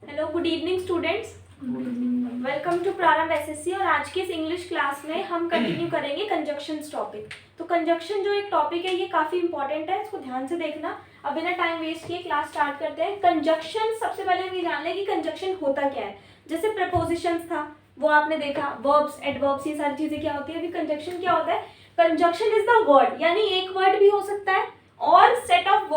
Hello, good evening students. Welcome to Prarambh SSC. और आज की इस इंग्लिश क्लास में हम कंटिन्यू करेंगे कंजक्शंस टॉपिक। तो कंजक्शन जो एक टॉपिक है ये काफ़ी इंपॉर्टेंट है, इसको ध्यान से देखना। अब बिना टाइम वेस्ट किए क्लास स्टार्ट करते हैं। कंजक्शन, सबसे पहले हम ये जान लें कि कंजक्शन होता क्या है। जैसे प्रपोजिशंस था वो आपने देखा, वर्ब्स, एडवर्ब्स, ये सारी चीज़ें क्या होती है। अभी कंजक्शन क्या होता है? कंजक्शन इज द वर्ड, यानी एक वर्ड भी हो सकता है और सेट ऑफ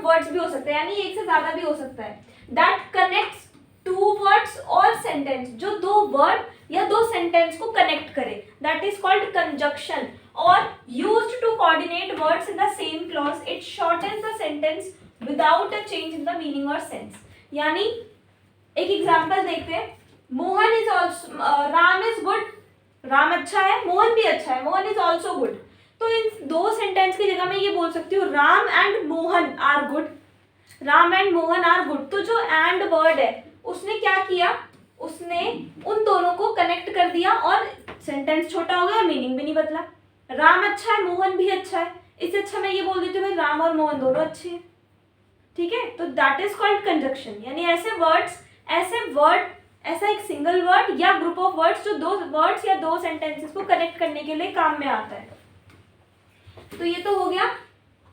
वर्ड्स भी हो सकते हैं, यानी एक से ज्यादा भी हो सकता है। दैट कनेक्ट्स टू वर्ड्स और सेंटेंस, जो दो वर्ड या दो सेंटेंस को कनेक्ट करे, दैट इज कॉल्ड कंजक्शन। और used to coordinate words in the same clause, it shortens the sentence without a change in the meaning और सेंस। यानी एक एग्जांपल देखते हैं। Mohan is also, Ram is good, Ram अच्छा है, मोहन भी अच्छा है, मोहन इज ऑल्सो गुड। तो इन दो सेंटेंस की जगह मैं ये बोल सकती हूँ Ram and Mohan are good, Ram and Mohan are good. तो जो एंड वर्ड है उसने क्या किया, उसने उन दोनों को कनेक्ट कर दिया और सेंटेंस छोटा हो गया, मीनिंग भी नहीं बदला। राम अच्छा है, मोहन भी अच्छा है, इससे अच्छा मैं ये बोल देती हूँ भाई राम और मोहन दोनों अच्छे हैं। ठीक है, तो दैट इज कॉल्ड कंजक्शन। यानी ऐसे वर्ड, ऐसा एक सिंगल वर्ड या ग्रुप ऑफ वर्ड्स जो दो वर्ड्स या दो सेंटेंसेस को कनेक्ट करने के लिए काम में आता है। तो ये तो हो गया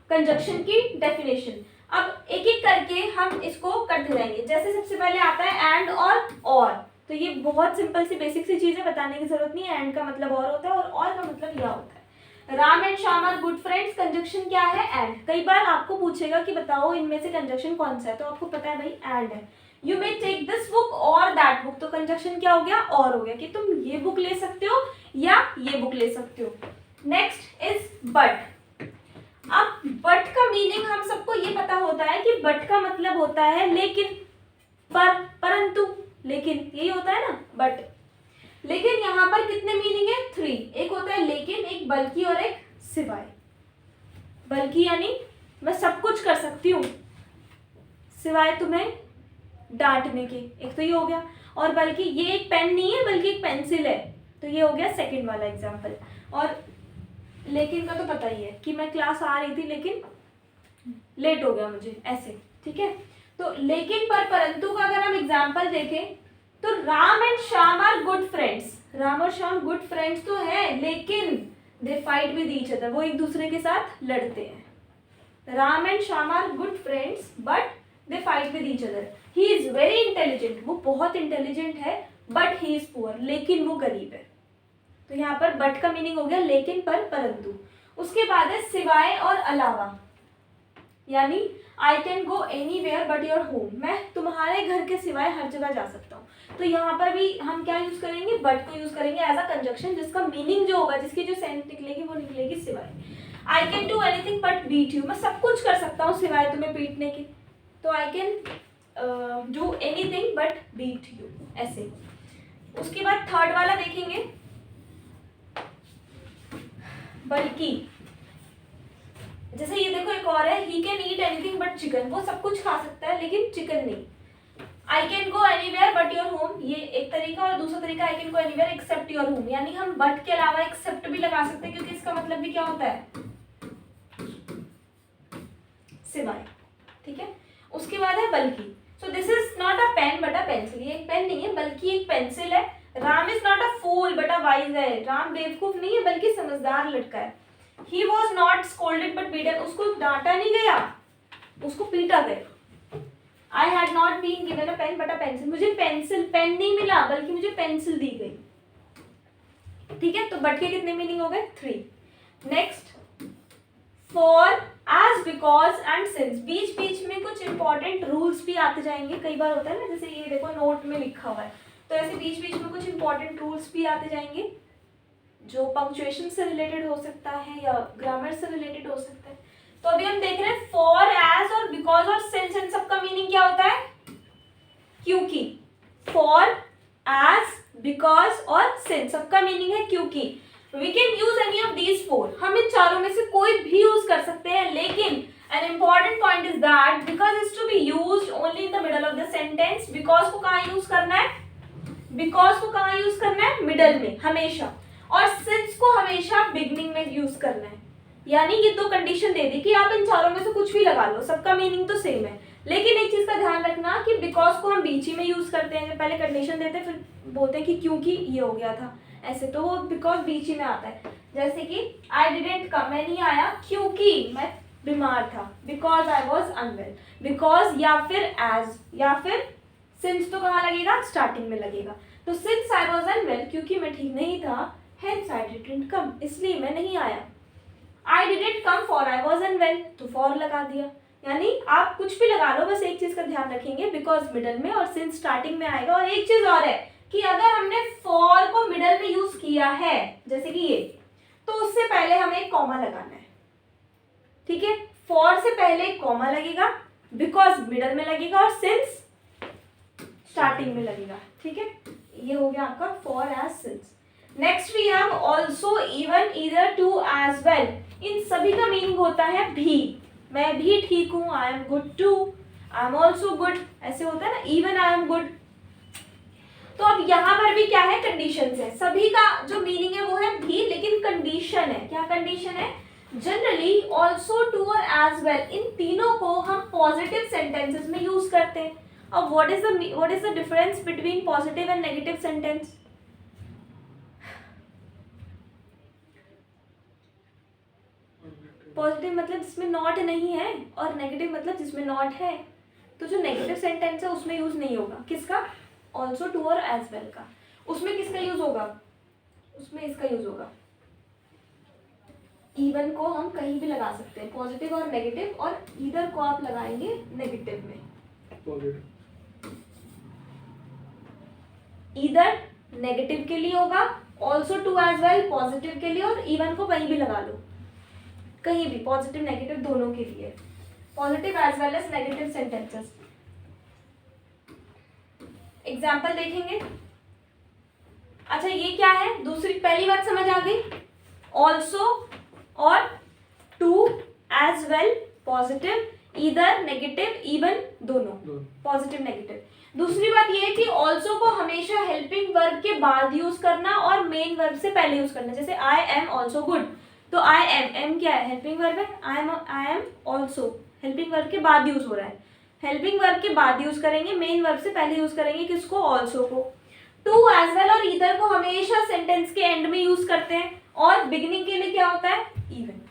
कंजक्शन की डेफिनेशन। अब एक एक करके हम इसको करते जाएंगे। जैसे सबसे पहले आता है एंड और। तो ये बहुत सिंपल सी बेसिक सी चीज है, बताने की जरूरत नहीं है। एंड का मतलब और होता है और का मतलब यह होता है। Ram and Shyam are good friends, conjunction क्या है? एंड। कई बार आपको पूछेगा कि बताओ इनमें से कंजक्शन कौन सा है, तो आपको पता है भाई एंड है। You may take this book or that book, तो कंजक्शन क्या हो गया? और हो गया, कि तुम ये बुक ले सकते हो या ये बुक ले सकते हो। Next is but. अब बट का मीनिंग हम सबको ये पता होता है कि बट का मतलब होता है लेकिन, परंतु, लेकिन, यही होता है ना बट। लेकिन यहाँ पर कितने मीनिंग है? 3। एक होता है लेकिन, एक बल्कि और एक सिवाय। बल्कि यानी मैं सब कुछ कर सकती हूँ सिवाय तुम्हें डांटने के, एक तो ये हो गया। और बल्कि ये एक पेन नहीं है बल्कि एक पेंसिल है, तो ये हो गया सेकंड वाला एग्जांपल। और लेकिन का तो पता ही है कि मैं क्लास आ रही थी लेकिन लेट हो गया मुझे, ऐसे। ठीक है, तो लेकिन पर परंतु का अगर हम एग्जांपल देखें तो Ram and Shyam are good friends. Ram और श्याम गुड फ्रेंड्स तो है, लेकिन they fight with each other, वो एक दूसरे के साथ लड़ते हैं। Ram and Shyam are good friends but they fight with each other. He is very intelligent, वो बहुत इंटेलिजेंट है, बट ही इज पुअर, लेकिन वो गरीब है। तो यहाँ पर बट का मीनिंग हो गया लेकिन, पर, परंतु। उसके बाद है सिवाय और अलावा, यानी आई can go anywhere but your home, मैं तुम्हारे घर के सिवाय हर जगह जा सकता हूँ। तो यहाँ पर भी हम क्या यूज करेंगे? बट को यूज करेंगे एज अ कंजक्शन, जिसका मीनिंग जो होगा, जिसकी जो सेंस निकलेगी वो निकलेगी सिवाय। I can do anything but beat you, मैं सब कुछ कर सकता हूँ सिवाय तुम्हें पीटने के, तो I can do anything but beat you, ऐसे। उसके बाद थर्ड वाला देखेंगे, बल्कि। जैसे ये देखो एक और है, he can eat anything but chicken, वो सब कुछ खा सकता है लेकिन चिकन नहीं। I can go anywhere but your home, ये एक तरीका। और दूसरा तरीका I can go anywhere except your home, यानी हम बट के अलावा एक्सेप्ट भी लगा सकते हैं, क्योंकि इसका मतलब भी क्या होता है? सिवाय। ठीक है, उसके बाद है बल्कि। So this is not a pen but a pencil, ये एक पेन नहीं है बल्कि एक पेंसिल है। Ram is not a fool but a wise है, राम बेवकूफ नहीं है बल्कि समझदार लड़का है। He was not scolded but beaten, उसको डांटा नहीं गया, उसको पीटा गया। I had not been given a pen but a pencil, मुझे पेन नहीं मिला बल्कि मुझे पेंसिल दी गई। ठीक है, तो बट के कितने मीनिंग हो गए? 3। Next, for, as, because and since. बीच बीच में कुछ इंपॉर्टेंट रूल्स भी आते जाएंगे। कई बार होता है ना, जैसे ये देखो नोट में लिखा हुआ है, तो ऐसे बीच बीच में कुछ इंपॉर्टेंट रूल्स भी आते जाएंगे, जो पंक्चुएशन से रिलेटेड हो सकता है या ग्रामर से रिलेटेड हो सकता है। तो अभी हम देख रहे हैं फॉर, एज और बिकॉज और सिंस, इन सबका मीनिंग क्या होता है? क्योंकि। फॉर, एज, बिकॉज और सिंस सबका मीनिंग है क्योंकि। We can use any of these 4, हम इन चारों में से कोई भी यूज कर सकते हैं, लेकिन an important point is that because is to be used only in the middle of the sentence। because को कहाँ यूज करना है? because को कहाँ यूज करना है? मिडल में हमेशा। और सिंस को हमेशा बिगनिंग में यूज करना है। यानी ये दो कंडीशन दे दी कि आप इन चारों में से कुछ भी लगा लो, सबका मीनिंग तो सेम है, लेकिन एक चीज का ध्यान रखना कि बिकॉज को हम बीच ही में यूज करते हैं, पहले कंडीशन देते हैं फिर बोलते हैं कि क्योंकि ये हो गया था, ऐसे तो वो बिकॉज बीच ही में आता है। जैसे कि आई डिडेंट कम, मैं नहीं आया क्योंकि मैं बीमार था, because I was unwell. Because या फिर एज या फिर सिंस तो कहाँ लगेगा, स्टार्टिंग में लगेगा। तो सिंस आई वॉज अनवेल, क्योंकि मैं ठीक नहीं था, हेंस आई डिडंट कम, इसलिए मैं नहीं आया। I didn't come for I was unwell, तो फॉर लगा दिया। यानी आप कुछ भी लगा लो, बस एक चीज का ध्यान रखेंगे, बिकॉज मिडल में और सिंस स्टार्टिंग में आएगा। और एक चीज और है कि अगर हमने फॉर को मिडल में यूज किया है, जैसे कि ये, तो उससे पहले हमें एक कॉमा लगाना है, ठीक है। फॉर से पहले एक कॉमा लगेगा, बिकॉज मिडल में लगेगा और सिंस स्टार्टिंग में लगेगा, ठीक है। ये हो गया आपका for as since. Next we have also, even, either, too, as well. इन सभी का मीनिंग होता है भी। मैं भी ठीक हूँ, I am good too, I am also good, ऐसे होता है ना, इवन आई एम गुड। तो अब यहाँ पर भी क्या है, कंडीशन है। सभी का जो मीनिंग है वो है भी, लेकिन कंडीशन है। क्या कंडीशन है? जनरली ऑल्सो, टू और एज वेल, इन तीनों को हम पॉजिटिव सेंटेंसेस में यूज करते हैं। अब what is the difference between positive and negative sentence? Positive मतलब जिसमें नॉट नहीं है, और नेगेटिव मतलब जिसमें नॉट है। तो जो नेगेटिव सेंटेंस है उसमें यूज नहीं होगा, किसका? ऑल्सो, टू और एज वेल का। उसमें किसका यूज होगा? उसमें इसका यूज होगा। इवन को हम कहीं भी लगा सकते हैं, पॉजिटिव और नेगेटिव, और ईदर को आप लगाएंगे नेगेटिव में। ईदर नेगेटिव के लिए होगा, also, too, as well positive के लिए, और इवन को कहीं भी लगा लो, कहीं भी, पॉजिटिव नेगेटिव दोनों के लिए। Positive as well as negative sentences. Example देखेंगे। अच्छा, ये क्या है? दूसरी, पहली बात समझ आ गई, ऑल्सो और too, as well positive, either negative, even दोनों पॉजिटिव नेगेटिव। दूसरी बात ये है कि ऑल्सो को हमेशा हेल्पिंग वर्ब के बाद यूज करना और मेन वर्ब से पहले यूज करना। जैसे आई एम ऑल्सो गुड, तो आई एम क्या है? हेल्पिंग वर्ब है। I am also helping verb के बाद यूज हो रहा है, हेल्पिंग वर्ब के बाद यूज करेंगे, मेन वर्ब से पहले यूज करेंगे, किसको? ऑल्सो को। टू, एज वेल और ईदर को हमेशा सेंटेंस के एंड में यूज करते हैं, और बिगिनिंग के लिए क्या होता है? Even.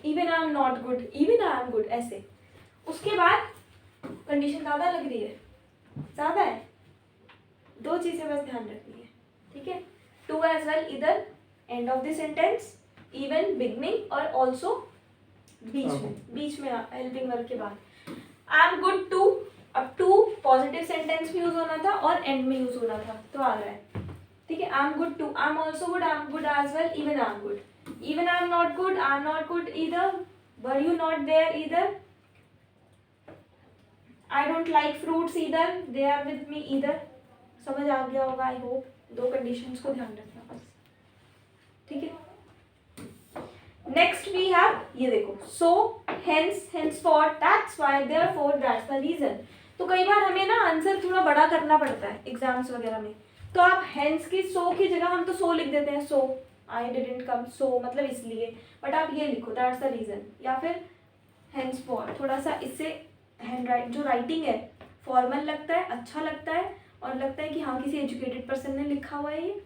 Even I am not good, even I am good, ऐसे। उसके बाद कंडीशन ज्यादा लग रही है, ज्यादा है, दो चीजें बस ध्यान रखनी है, ठीक है। Too, as well, either end of the sentence, even beginning, और ऑल्सो बीच में हेल्पिंग वर्ब के बाद। आई एम गुड टू, अब टू पॉजिटिव सेंटेंस में यूज होना था और एंड में यूज होना था, तो आ रहा है, ठीक है। I am good too, I am also good, I am good as well, even I am good, even I am not good, I am not good either, were you not there either, I don't like fruits either, they are with me either. समझ आ गया होगा, I hope. दो conditions को ध्यान रखना बस, ठीक है। नेक्स्ट वी हैव, ये देखो, so, hence, henceforth, that's why, therefore, that's the reason. तो कई बार हमें ना आंसर थोड़ा बड़ा करना पड़ता है एग्जाम्स वगैरह में, तो आप हेंस की, सो की जगह हम तो सो लिख देते हैं, सो आई डिडंट कम, सो मतलब इसलिए, बट आप ये लिखो दैट्स द रीजन, या फिर हेंसफॉर। थोड़ा सा इससे जो राइटिंग है फॉर्मल लगता है, अच्छा लगता है, और लगता है कि हाँ किसी एजुकेटेड पर्सन ने लिखा हुआ है ये,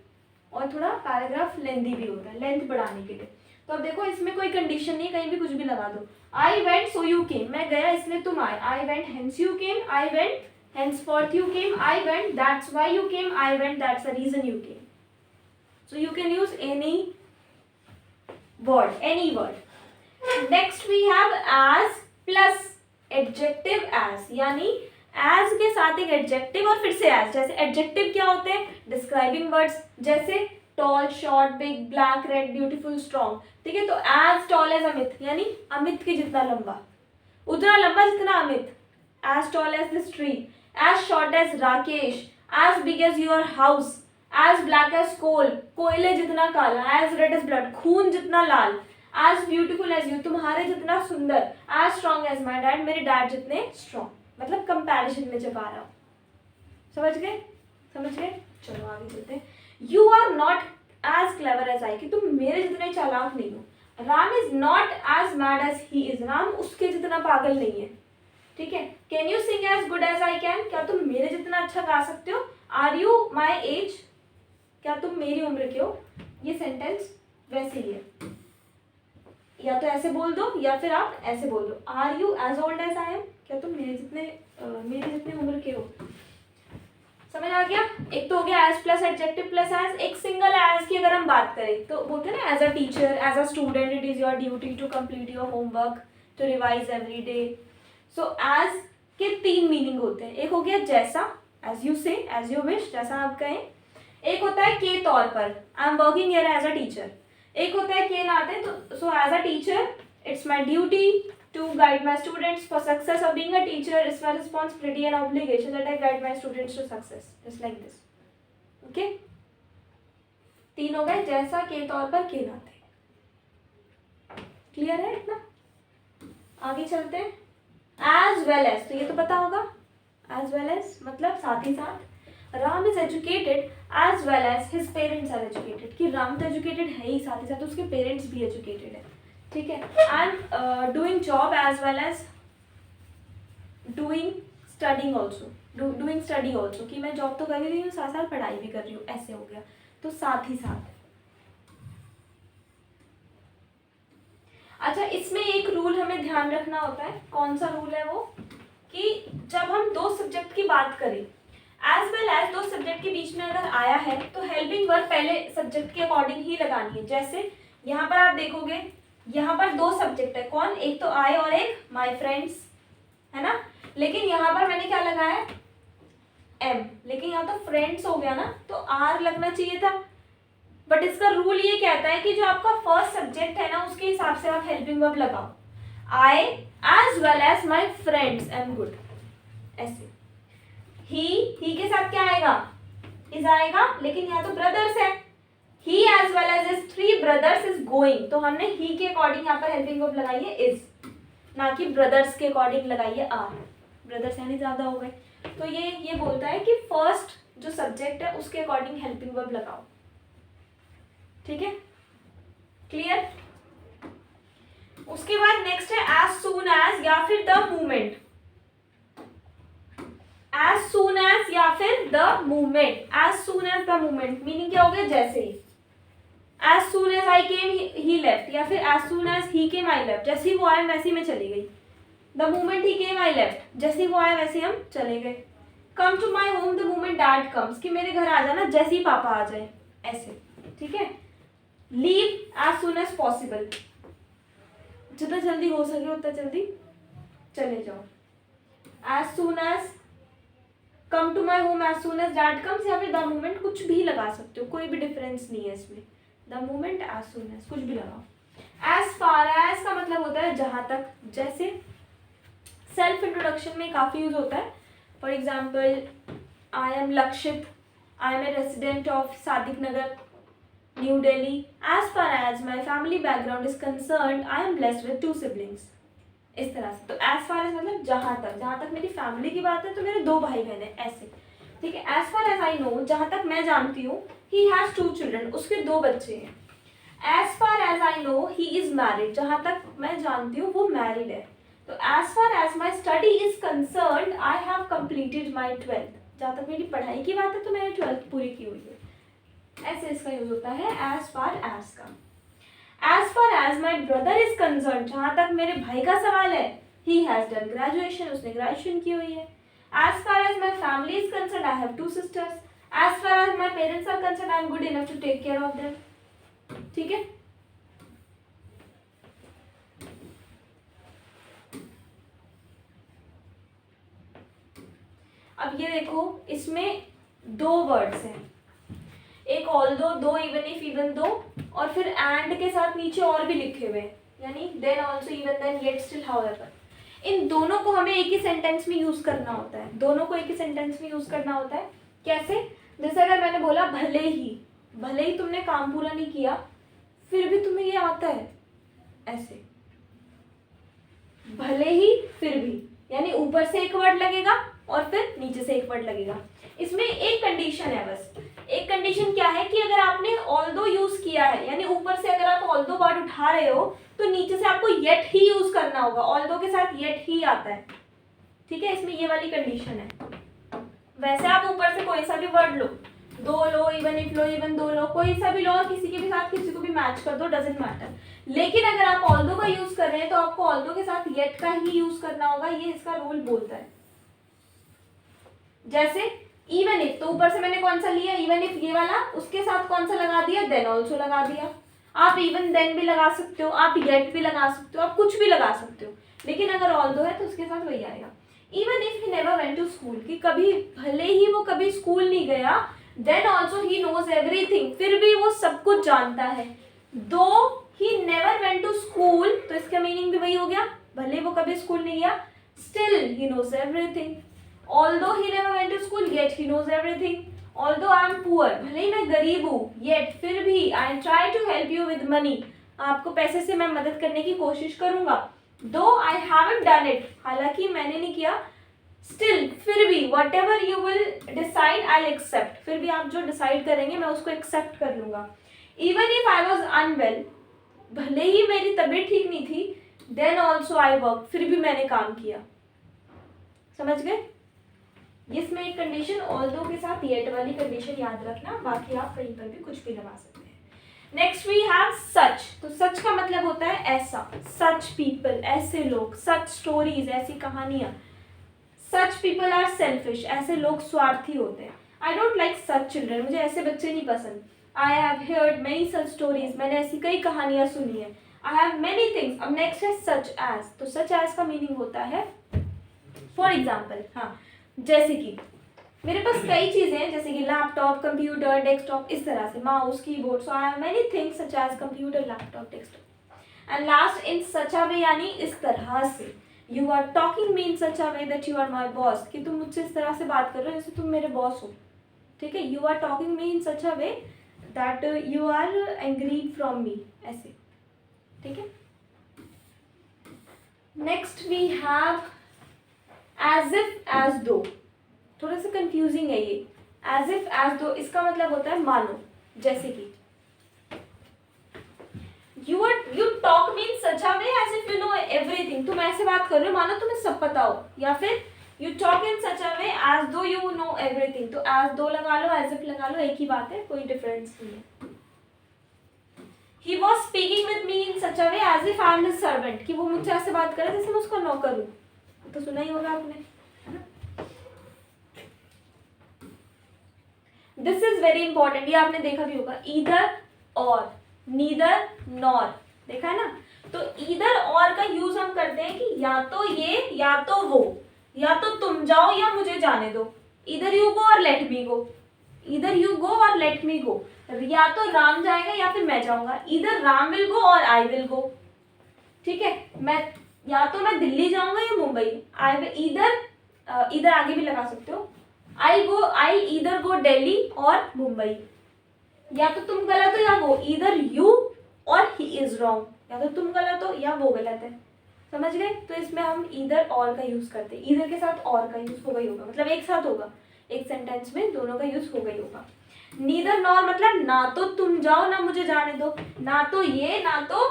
और थोड़ा पैराग्राफ लेंथी भी होता है, लेंथ बढ़ाने के लिए। तो अब देखो, इसमें कोई कंडीशन नहीं, कहीं भी कुछ भी लगा दो। I went, so you came, मैं गया इसलिए तुम आए। I went, hence you came, I went, henceforth you came, I went, that's why you came, I went, that's the reason you came. So you can use any word. Next we have as plus adjective as, यानी as के साथ एक adjective और फिर से as। जैसे adjective क्या होते हैं? describing words, जैसे tall, short, big, black, red, beautiful, strong, ठीक है। तो as tall as अमित, यानी अमित के जितना लंबा, उतना लंबा जितना Amit. as tall as this tree, as short as Rakesh, as big as your house, as black as coal, कोयले जितना काला, as red as blood, खून जितना लाल, as beautiful as you, तुम्हारे जितना सुंदर, as strong as my dad, मेरे डैड जितने strong, मतलब कंपैरिजन में जब आ रहा हूँ। समझ गए? चलो आगे चलते हैं। You are not as clever as I, कि तुम मेरे जितने चालाक नहीं हो। Ram is not as mad as he is, Ram उसके जितना पागल नहीं है। ठीक है, can you sing as good as I can, क्या तुम मेरे जितना अच्छा गा सकते हो। आर यू माई एज, क्या तुम मेरी उम्र के हो। ये सेंटेंस वैसे ही है, या तो ऐसे बोल दो या फिर आप ऐसे बोल दो, are you as old as I am, क्या तुम मेरे जितने उम्र के हो। समझ आ गया। एक तो हो गया as plus adjective plus as. एक सिंगल एज की अगर हम बात करें तो बोलते हैं ना, as a teacher, as a student, it is your duty to complete your homework, to revise every day. So as के 3 मीनिंग होते हैं। एक हो गया जैसा, as you say, as you wish, जैसा आप कहें। एक होता है के तौर पर, I am working here as a teacher. एक होता है के नाते, तो so as a teacher it's my duty to guide my students for success of being a teacher is my responsibility and obligation that I guide my students to success, just like this. Okay, 3 हो गए, जैसा, के तौर पर, के नाते। Clear है इतना। आगे चलते हैं। एज वेल एज, तो ये तो पता होगा, एज वेल एज मतलब साथ ही साथ। Ram is educated as well as his parents are educated, कि राम तो एजुकेटेड है ही, साथ ही साथ उसके पेरेंट्स भी एजुकेटेड है। ठीक है, and doing job as well as doing studying also, doing study also, कि मैं जॉब तो कर रही हूँ साथ साथ पढ़ाई भी कर रही हूँ, ऐसे हो गया। तो साथ ही साथ। अच्छा, इसमें एक रूल हमें ध्यान रखना होता है। कौन सा रूल है वो, कि जब हम 2 सब्जेक्ट की बात करें, एज वेल एज 2 सब्जेक्ट के बीच में अगर आया है तो हेल्पिंग वर्ब पहले सब्जेक्ट के अकॉर्डिंग ही लगानी है। जैसे यहाँ पर आप देखोगे, यहाँ पर 2 सब्जेक्ट है, कौन, एक तो आई और एक माई फ्रेंड्स, है ना। लेकिन यहाँ पर मैंने क्या लगाया है, एम, लेकिन यहाँ तो फ्रेंड्स हो गया ना, तो आर लगना चाहिए था। बट इसका रूल ये कहता है कि जो आपका फर्स्ट सब्जेक्ट है ना, उसके हिसाब से आप हेल्पिंग वर्ब लगाओ। I as well as my friends am good, ऐसे। ही के साथ क्या आएगा, इज आएगा, लेकिन यहाँ तो ब्रदर्स है। He as well as his 3 brothers is going, तो हमने he के अकॉर्डिंग यहाँ पर हेल्पिंग वर्ब लगाई है is, ना कि brothers के अकॉर्डिंग लगाई है are। brothers यानी ज्यादा हो गए। तो ये बोलता है कि फर्स्ट जो सब्जेक्ट है उसके अकॉर्डिंग हेल्पिंग वर्ब लगाओ। ठीक है, क्लियर। उसके बाद नेक्स्ट है as soon as या फिर the moment। as soon as या फिर the moment, as soon as the moment meaning क्या हो गया, जैसे ही। As soon as I came he left, या फिर as soon as he came I left, जैसे ही वो आए वैसे ही मैं चली गई। The moment he came I left, जैसे ही वो आए वैसे ही हम चले गए। Come to my home the moment dad comes, कि मेरे घर आ जाना जैसे ही पापा आ जाए, ऐसे। ठीक है। Leave as soon as possible, जितना जल्दी हो सके उतना जल्दी चले जाओ। As soon as, come to my home as soon as dad comes, या फिर the moment, कुछ भी लगा सकते हो, कोई भी डिफरेंस नहीं है इसमें। The moment, as soon as, कुछ भी लगाओ। एज फार एज का मतलब होता है जहां तक। जैसे सेल्फ इंट्रोडक्शन में काफी यूज होता है। For example, I am Lakshit, I am a resident of Sadiq Nagar, new Delhi. As far as my family background is concern, I am blessed with 2 siblings, इस तरह से। तो एज फार एज मतलब जहां तक मेरी फैमिली की बात है तो मेरे 2 भाई बहन है, ऐसे। ठीक है। As far as I know, जहां तक मैं जानती हूँ, he has 2 children, उसके 2 बच्चे हैं। as far as I know he is married, जहां तक मैं जानती हूँ वो मैरिड है। तो as far as my study is concerned I have completed my 12th, जहां तक मेरी पढ़ाई की बात है तो मैंने 12th पूरी की हुई है, ऐसे इसका यूज होता है as far as का। as far as my brother is concerned, जहां तक मेरे भाई का सवाल है, he has done graduation, उसने ग्रेजुएशन की हुई है। as far as my family is concerned I have 2 sisters, as far as my parents are concerned I am good enough to take care of them। ठीक है। अब ये देखो, इसमें 2 वर्ड्स हैं, एक although, 2 even if, even though, और फिर एंड के साथ नीचे और भी लिखे हुए, यानी then also, even then, yet, still, however. इन दोनों को हमें एक ही सेंटेंस में यूज करना होता है, दोनों को एक ही सेंटेंस में यूज करना होता है। कैसे, जैसे अगर मैंने बोला भले ही तुमने काम पूरा नहीं किया फिर भी तुम्हें ये आता है, ऐसे। भले ही, फिर भी, यानी ऊपर से एक वर्ड लगेगा और फिर नीचे से एक वर्ड लगेगा। इसमें एक कंडीशन है, बस एक कंडीशन क्या है कि अगर आपने ऑल्दो यूज किया है, यानी ऊपर से अगर आप ऑल्दो वर्ड उठा रहे हो तो नीचे से आपको येट ही यूज करना होगा। ऑल्दो के साथ येट ही आता है, ठीक है, इसमें ये वाली कंडीशन है। वैसे आप ऊपर से कोई सा भी वर्ड लो, दो लो, इवन इफ लो, इवन दो लो, कोई सा भी लो और किसी के भी साथ किसी को भी मैच कर दो, डजंट मैटर। लेकिन अगर आप ऑल्दो का यूज कर रहे हैं तो आपको ऑल्दो के साथ येट का ही यूज करना होगा, ये इसका रूल बोलता है। जैसे इवन इफ, तो ऊपर से मैंने कौन सा लिया, इवन इफ, ये वाला, उसके साथ कौन सा लगा दिया, देन ऑल्सो लगा दिया। आप इवन देन भी लगा सकते हो, आप येट भी लगा सकते हो, आप कुछ भी लगा सकते हो, लेकिन अगर ऑल्दो है तो उसके साथ वही आएगा। Even if he never went to school, कि कभी भले ही वो कभी स्कूल नहीं गया, then also he knows everything, फिर भी वो सब कुछ जानता है। Though he never went to school, तो इसका मीनिंग भी वही हो गया, भले वो कभी स्कूल नहीं गया, still he knows everything. Although he never went to school, yet he knows everything. Although I am poor, भले ही मैं गरीब हूँ, yet फिर भी I try to help you with money, आपको पैसे से मैं मदद करने की कोशिश करूँगा। Though I haven't done it, हालांकि मैंने नहीं किया, still फिर भी whatever you will decide I'll accept, फिर भी आप जो डिसाइड करेंगे मैं उसको एक्सेप्ट कर लूँगा। Even if I was unwell, भले ही मेरी तबीयत ठीक नहीं थी, then also I worked, फिर भी मैंने काम किया। समझ गए? इसमें एक कंडीशन ऑल्दो के साथ येट वाली कंडीशन याद रखना, बाकी आप कहीं पर भी कुछ भी लगा सकते हैं। नेक्स्ट वी हैव सच, तो सच का मतलब होता है ऐसा, सच पीपल, ऐसे लोग, सच स्टोरीज, ऐसी कहानियां। सच पीपल आर सेल्फिश, ऐसे लोग स्वार्थी होते हैं। आई डोंट लाइक सच चिल्ड्रन, मुझे ऐसे बच्चे नहीं पसंद। I have heard many such stories, मैंने ऐसी कई कहानियां सुनी है। आई हैव मेनी थिंग्स, अब नेक्स्ट है सच एज, तो सच एज का मीनिंग होता है फॉर एग्जाम्पल, हाँ, जैसे कि मेरे पास कई चीजें हैं, जैसे कि लैपटॉप, कंप्यूटर, डेस्कटॉप, इस तरह से, mouse, keyboard, so I have many things such as computer, laptop, desktop. And last, in such a way, यानी इस तरह से। You are talking me in such a way that you are my boss, कि तुम मुझसे इस तरह से बात कर रहे हो जैसे तुम मेरे बॉस हो। ठीक है, you are talking me in such a way that you are angry from me, ऐसे। ठीक है, next we have as if, as though, थोड़ा सा कंफ्यूजिंग है ये। एज इफ, एज दो, इसका मतलब होता है मानो, जैसे कि you talk me in such a way as if you know everything, तुम ऐसे बात कर रहे हो मानो तुम्हें सब पता हो। या फिर you talk in such a way as though you know everything, तो एज दो लगा लो, एज इफ लगा लो, एक ही बात है, कोई डिफरेंस नहीं है। He was speaking with me in such a way as if I am his servant, कि वो मुझसे ऐसे बात करे जैसे मैं उसका नौकर हूँ, तो सुना ही होगा आपने, है ना। दिस इज वेरी इंपॉर्टेंट, ये आपने देखा भी होगा, ईदर और, नीदर नॉर, देखा है ना। तो ईदर और का यूज हम करते हैं कि या तो ये या तो वो, या तो तुम जाओ या मुझे जाने दो। ईदर यू गो और late me go, either you go और लेट मी गो, या तो राम जाएगा या फिर मैं जाऊंगा। ईदर राम विल गो और आई विल गो। ठीक है, मैं या तो मैं दिल्ली जाऊंगा या मुंबई, आई विल ईदर, इधर आगे भी लगा सकते हो, आई ईदर गो दिल्ली और मुंबई। या तो तुम गलत हो या वो, ईदर यू और ही इज रॉन्ग, या तो तुम गलत हो या वो गलत है। समझ गए? तो इसमें हम ईदर और का यूज करते हैं, ईदर के साथ और का यूज होगा ही होगा, मतलब एक साथ होगा, एक सेंटेंस में दोनों का यूज होगा ही होगा। नीदर नॉर मतलब ना तो तुम जाओ ना मुझे जाने दो, ना तो ये ना तो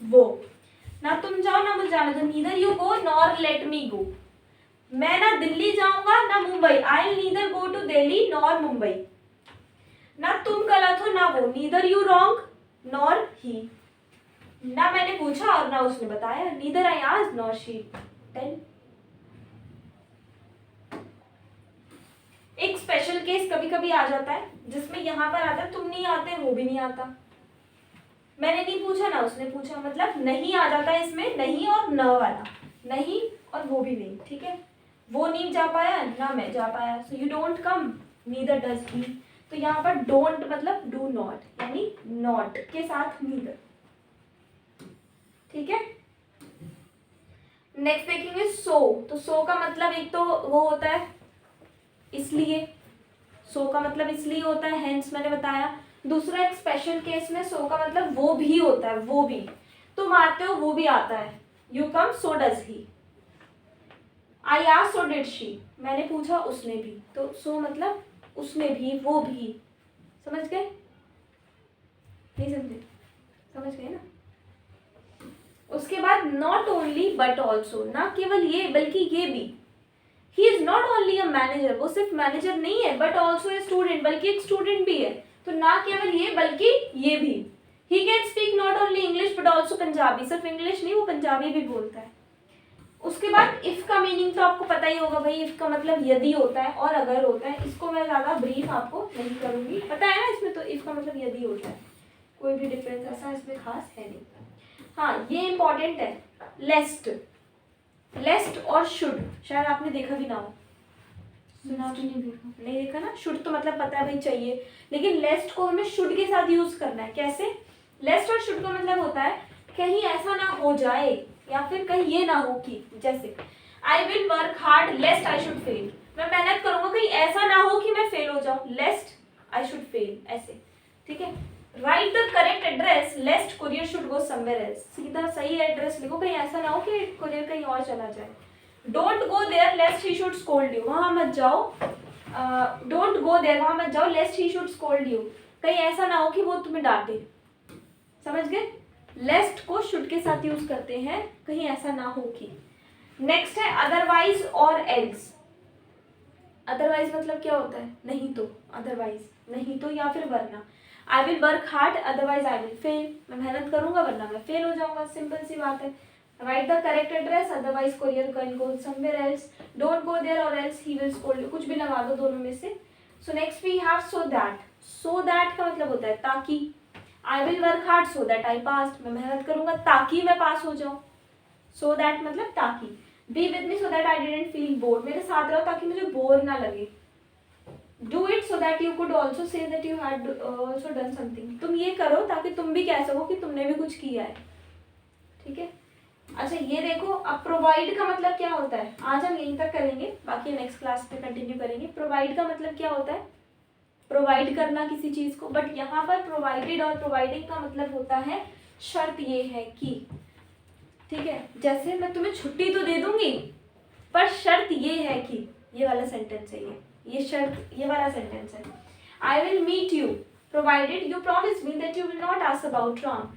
वो, ना तुम जाओ ना मुझे जाने दो। Neither you go nor let me go, मैं ना दिल्ली जाऊंगा ना Mumbai, I neither go to Delhi nor Mumbai. ना तुम गलत हो ना वो, neither you wrong nor he, ना मैंने पूछा और ना उसने बताया, neither I asked nor she tell. एक स्पेशल केस कभी कभी आ जाता है जिसमें यहाँ पर आता है तुम नहीं आते वो भी नहीं आता, मैंने नहीं पूछा ना उसने पूछा, मतलब नहीं आ जाता है इसमें, नहीं और न वाला, नहीं और वो भी नहीं। ठीक है, वो नहीं जा पाया ना मैं जा पाया, so you don't come neither does he. तो यहाँ पर डोंट मतलब डू नॉट, यानी नॉट के साथ नीदर। ठीक है, नेक्स्ट देखेंगे सो। तो सो का मतलब एक तो वो होता है इसलिए, सो का मतलब इसलिए होता है, हेंस मैंने बताया। दूसरा एक स्पेशल केस में सो का मतलब वो भी होता है, वो भी, तुम आते हो वो भी आता है, you come so does he. I asked so did she, मैंने पूछा उसने भी, तो सो मतलब उसने भी वो भी। समझ गए? नहीं समझे? समझ गए ना। उसके बाद नॉट ओनली बट ऑल्सो, ना केवल ये बल्कि ये भी, he is not only a manager, वो सिर्फ मैनेजर नहीं है, बट ऑल्सो ए स्टूडेंट, बल्कि एक स्टूडेंट भी है। तो ना केवल ये बल्कि ये भी। He can speak not only English but also Punjabi, सिर्फ इंग्लिश नहीं वो पंजाबी भी बोलता है। उसके बाद इफ का मीनिंग तो आपको पता ही होगा भाई, इफ का मतलब यदि होता है और अगर होता है। इसको मैं ज्यादा ब्रीफ आपको नहीं करूंगी, पता है ना इसमें, तो इफ का मतलब यदि होता है, कोई भी डिफरेंस ऐसा इसमें खास है नहीं। हाँ ये इंपॉर्टेंट है, लेस्ट, लेस्ट और शुड, शायद आपने देखा भी ना हो, सुना भी नहीं, देखा नहीं, देखा ना। शुड तो मतलब पता है भाई चाहिए, लेकिन लेस्ट को हमें शुड के साथ यूज करना है। कैसे? लेस्ट और शुड का मतलब होता है कहीं ऐसा ना हो जाए, या फिर कहीं ये ना हो कि, जैसे आई will work hard लेस्ट I should fail, मैं मेहनत करूंगा कहीं ऐसा ना हो कि मैं फेल हो जाऊं, लेस्ट आई शुड फेल, ऐसे। ठीक है। Write the correct address lest courier should go somewhere else, सीधा सही एड्रेस लिखो, कहीं ऐसा ना हो कि कुरियर कहीं और चला जाए। Don't go there lest he should scold you, वहां मत जाओ, डोंट गो देयर, वहां मत जाओ, lest he should scold you, कहीं ऐसा ना हो कि वो तुम्हें डांटे। समझ गए? लेस्ट को शुड के साथ यूज करते हैं, कहीं ऐसा ना हो कि। नेक्स्ट है अदरवाइज और एल्स। अदरवाइज मतलब क्या होता है? नहीं तो, अदरवाइज नहीं तो या फिर वरना। आई will work hard otherwise I will fail, मैं मेहनत करूंगा वरना मैं फेल हो जाऊंगा, सिंपल सी बात है। Write the correct address otherwise courier can go somewhere else, don't go there और else he will scold you, कुछ भी लगा दो दोनों में से। So next we have so that. So that का मतलब होता है ताकि। I will work hard so that I pass, मैं मेहनत करूंगा ताकि मैं पास हो जाऊं, सो दैट मतलब ताकि। Be with me so that I didn't feel bored, मेरे साथ रहो ताकि मुझे बोर ना लगे। Do it so that you could also say that you had also done something, तुम ये करो ताकि तुम भी कह सको कि तुमने भी कुछ किया है। ठीक है। अच्छा ये देखो, अब प्रोवाइड का मतलब क्या होता है, आज हम यहीं तक करेंगे, बाकी नेक्स्ट क्लास में कंटिन्यू करेंगे। प्रोवाइड का मतलब क्या होता है? प्रोवाइड करना किसी चीज को, बट यहाँ पर प्रोवाइडेड और प्रोवाइडिंग का मतलब होता है शर्त ये है कि, ठीक है, जैसे मैं तुम्हें छुट्टी तो दे दूंगी पर शर्त ये है कि, ये वाला सेंटेंस है ये शर्त, ये वाला सेंटेंस है। I will meet you provided you promise me that you will not ask about Ram,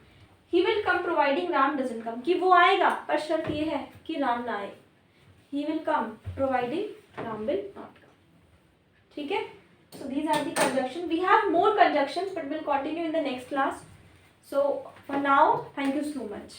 he will come providing Ram doesn't come, कि वो आएगा पर शर्त ये है कि राम ना आए। ही will come providing Ram will not come. ठीक है। So these are the conjunction. We have more conjunctions but we'll continue in the next class. So for now, thank you so much.